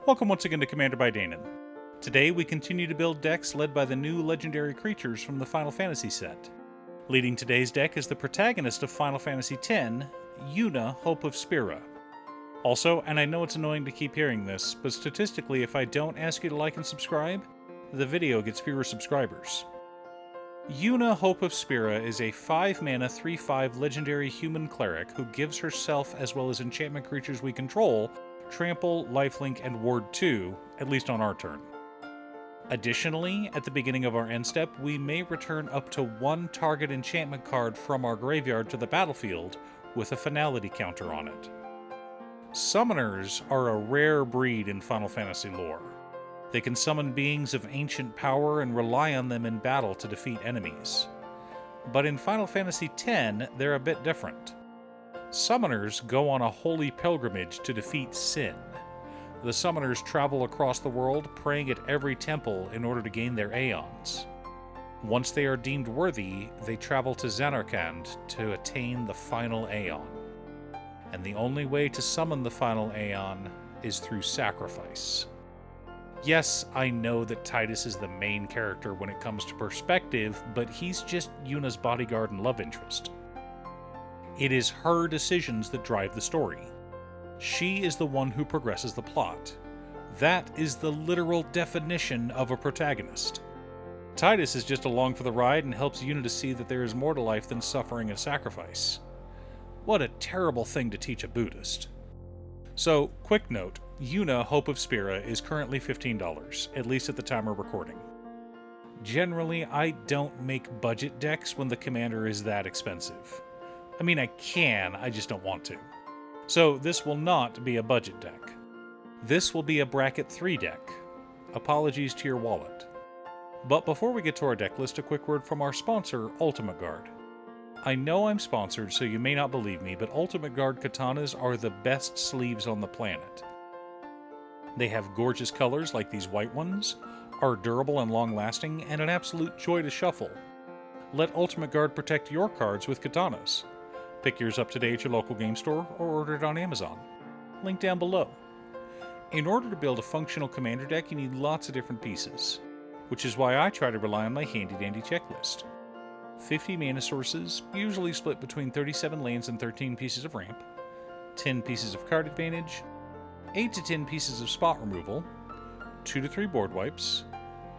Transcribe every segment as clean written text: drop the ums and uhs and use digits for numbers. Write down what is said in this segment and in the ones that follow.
Welcome once again to Commander by Danon. Today we continue to build decks led by the new legendary creatures from the Final Fantasy set. Leading today's deck is the protagonist of Final Fantasy X, Yuna, Hope of Spira. Also, and I know it's annoying to keep hearing this, but statistically if I don't ask you to like and subscribe, the video gets fewer subscribers. Yuna, Hope of Spira is a 5-mana 3/5 legendary human cleric who gives herself as well as enchantment creatures we control Trample, Lifelink, and Ward 2, at least on our turn. Additionally, at the beginning of our end step, we may return up to one target enchantment card from our graveyard to the battlefield with a finality counter on it. Summoners are a rare breed in Final Fantasy lore. They can summon beings of ancient power and rely on them in battle to defeat enemies. But in Final Fantasy X, they're a bit different. Summoners go on a holy pilgrimage to defeat sin. The summoners travel across the world, praying at every temple in order to gain their aeons. Once they are deemed worthy, they travel to Zanarkand to attain the final aeon. And the only way to summon the final aeon is through sacrifice. Yes, I know that Tidus is the main character when it comes to perspective, but he's just Yuna's bodyguard and love interest. It is her decisions that drive the story. She is the one who progresses the plot. That is the literal definition of a protagonist. Tidus is just along for the ride and helps Yuna to see that there is more to life than suffering and sacrifice. What a terrible thing to teach a Buddhist. So, quick note, Yuna, Hope of Spira is currently $15, at least at the time we're recording. Generally, I don't make budget decks when the commander is that expensive. I mean, I can, I just don't want to. So this will not be a budget deck. This will be a bracket 3 deck. Apologies to your wallet. But before we get to our deck list, a quick word from our sponsor, Ultimate Guard. I know I'm sponsored, so you may not believe me, but Ultimate Guard katanas are the best sleeves on the planet. They have gorgeous colors like these white ones, are durable and long-lasting, and an absolute joy to shuffle. Let Ultimate Guard protect your cards with katanas. Pick yours up today at your local game store or order it on Amazon. Link down below. In order to build a functional commander deck, you need lots of different pieces, which is why I try to rely on my handy-dandy checklist. 50 mana sources, usually split between 37 lands and 13 pieces of ramp, 10 pieces of card advantage, 8 to 10 pieces of spot removal, 2 to 3 board wipes,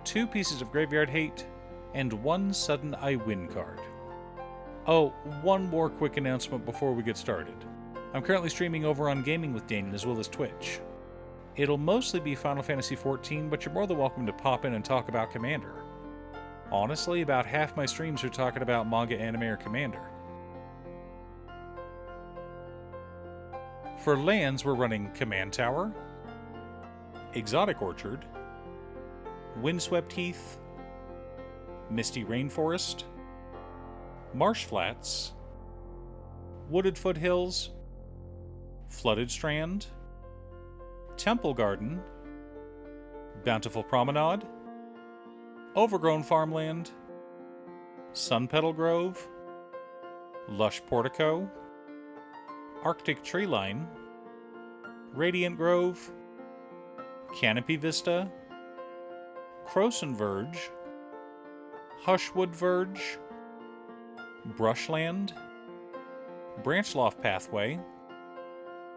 2 pieces of graveyard hate, and 1 sudden I win card. Oh, one more quick announcement before we get started. I'm currently streaming over on Gaming with Danon as well as Twitch. It'll mostly be Final Fantasy XIV, but you're more than welcome to pop in and talk about Commander. Honestly, about half my streams are talking about manga, anime, or Commander. For lands, we're running Command Tower, Exotic Orchard, Windswept Heath, Misty Rainforest, Marsh Flats, Wooded Foothills, Flooded Strand, Temple Garden, Bountiful Promenade, Overgrown Farmland, Sun Petal Grove, Lush Portico, Arctic Treeline, Radiant Grove, Canopy Vista, Croson Verge, Hushwood Verge, Brushland, Branchloft Pathway,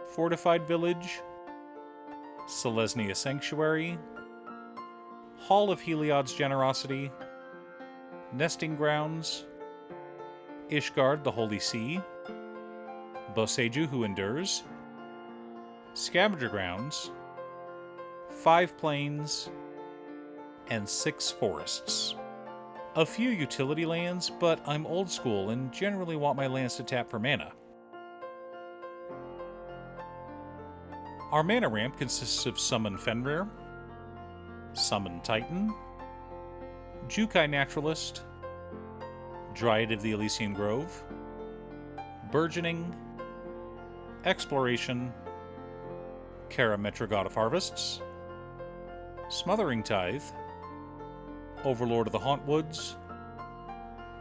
Fortified Village, Selesnya Sanctuary, Hall of Heliod's Generosity, Nesting Grounds, Ishgard the Holy Sea, Boseiju Who Endures, Scavenger Grounds, 5 Plains, and 6 Forests. A few utility lands, but I'm old school and generally want my lands to tap for mana. Our mana ramp consists of Summon Fenrir, Summon Titan, Jukai Naturalist, Dryad of the Elysian Grove, Burgeoning, Exploration, Karametra God of Harvests, Smothering Tithe, Overlord of the Hauntwoods,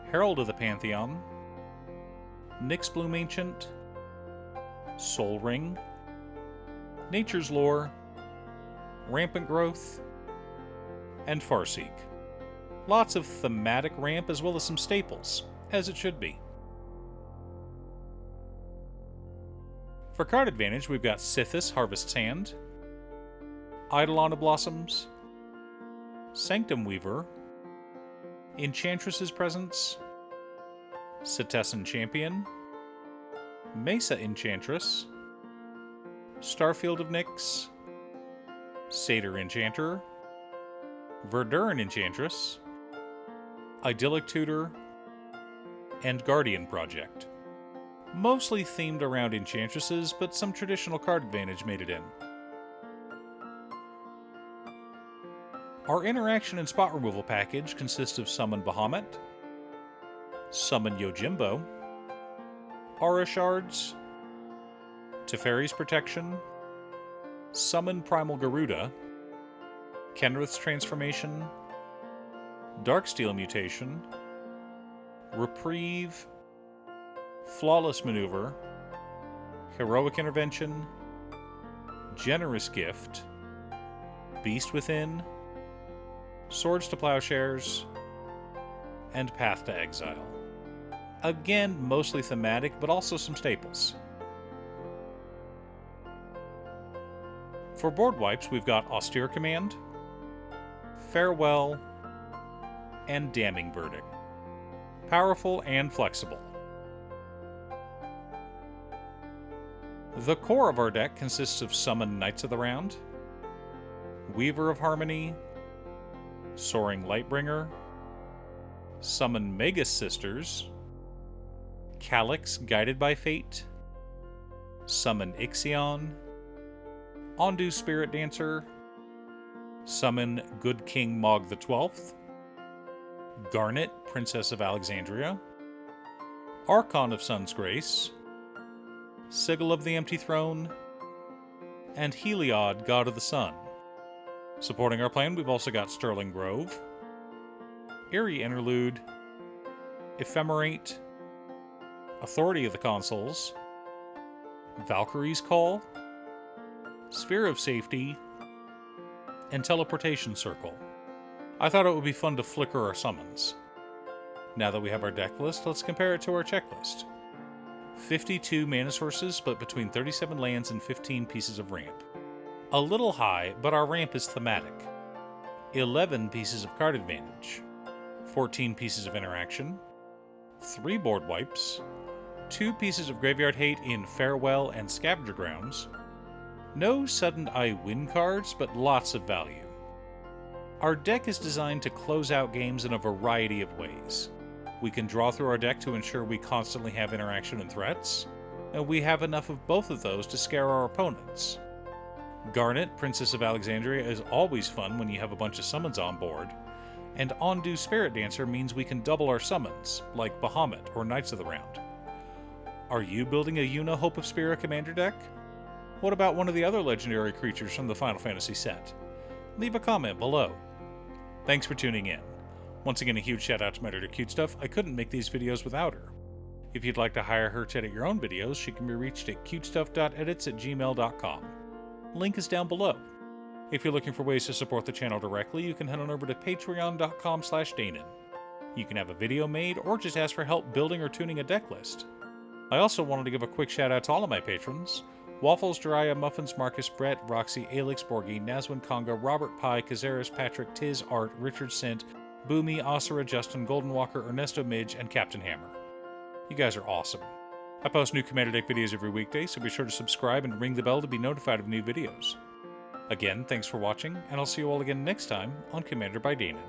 Herald of the Pantheon, Nyxbloom Ancient, Soul Ring, Nature's Lore, Rampant Growth, and Farseek. Lots of thematic ramp as well as some staples, as it should be. For card advantage, we've got Sithis, Harvest's Hand, Eidolon of Blossoms, Sanctum Weaver, Enchantress's Presence, Setessan Champion, Mesa Enchantress, Starfield of Nyx, Satyr Enchanter, Verduran Enchantress, Idyllic Tutor, and Guardian Project. Mostly themed around Enchantresses, but some traditional card advantage made it in. Our interaction and spot removal package consists of Summon Bahamut, Summon Yojimbo, Aura Shards, Teferi's Protection, Summon Primal Garuda, Kenrith's Transformation, Darksteel Mutation, Reprieve, Flawless Maneuver, Heroic Intervention, Generous Gift, Beast Within, Swords to Plowshares, and Path to Exile. Again, mostly thematic, but also some staples. For board wipes, we've got Austere Command, Farewell, and Damning Verdict. Powerful and flexible. The core of our deck consists of Summon Knights of the Round, Weaver of Harmony, Soaring Lightbringer, Summon Magus Sisters, Calyx Guided by Fate, Summon Ixion, Ondu Spirit Dancer, Summon Good King Mog the 12th, Garnet, Princess of Alexandria, Archon of Sun's Grace, Sigil of the Empty Throne, and Heliod, God of the Sun. Supporting our plan, we've also got Sterling Grove, Eerie Interlude, Ephemerate, Authority of the Consuls, Valkyrie's Call, Sphere of Safety, and Teleportation Circle. I thought it would be fun to flicker our summons. Now that we have our deck list, let's compare it to our checklist. 52 mana sources split between 37 lands and 15 pieces of ramp. A little high, but our ramp is thematic. 11 pieces of card advantage. 14 pieces of interaction. 3 board wipes. 2 pieces of graveyard hate in Farewell and Scavenger Grounds. No sudden I win cards, but lots of value. Our deck is designed to close out games in a variety of ways. We can draw through our deck to ensure we constantly have interaction and threats, and we have enough of both of those to scare our opponents. Garnet, Princess of Alexandria, is always fun when you have a bunch of summons on board, and Ondu Spirit Dancer means we can double our summons, like Bahamut or Knights of the Round. Are you building a Yuna Hope of Spira commander deck? What about one of the other legendary creatures from the Final Fantasy set? Leave a comment below. Thanks for tuning in. Once again, a huge shout out to my editor Cutestuff. I couldn't make these videos without her. If you'd like to hire her to edit your own videos, she can be reached at cutestuff.edits@gmail.com. Link is down below. If you're looking for ways to support the channel directly, you can head on over to patreon.com/Danon. You can have a video made or just ask for help building or tuning a deck list. I also wanted to give a quick shout out to all of my patrons: Waffles, Jiraiya, Muffins, Marcus, Brett, Roxy, Alix, Borgie, Nazwin, Conga, Robert Pye, Kazaris, Patrick, Tiz, Art, Richard Sint, Boomy, Osira, Justin, Golden Walker, Ernesto Midge, and Captain Hammer. You guys are awesome. I post new Commander Deck videos every weekday, so be sure to subscribe and ring the bell to be notified of new videos. Again, thanks for watching, and I'll see you all again next time on Commander by Danon.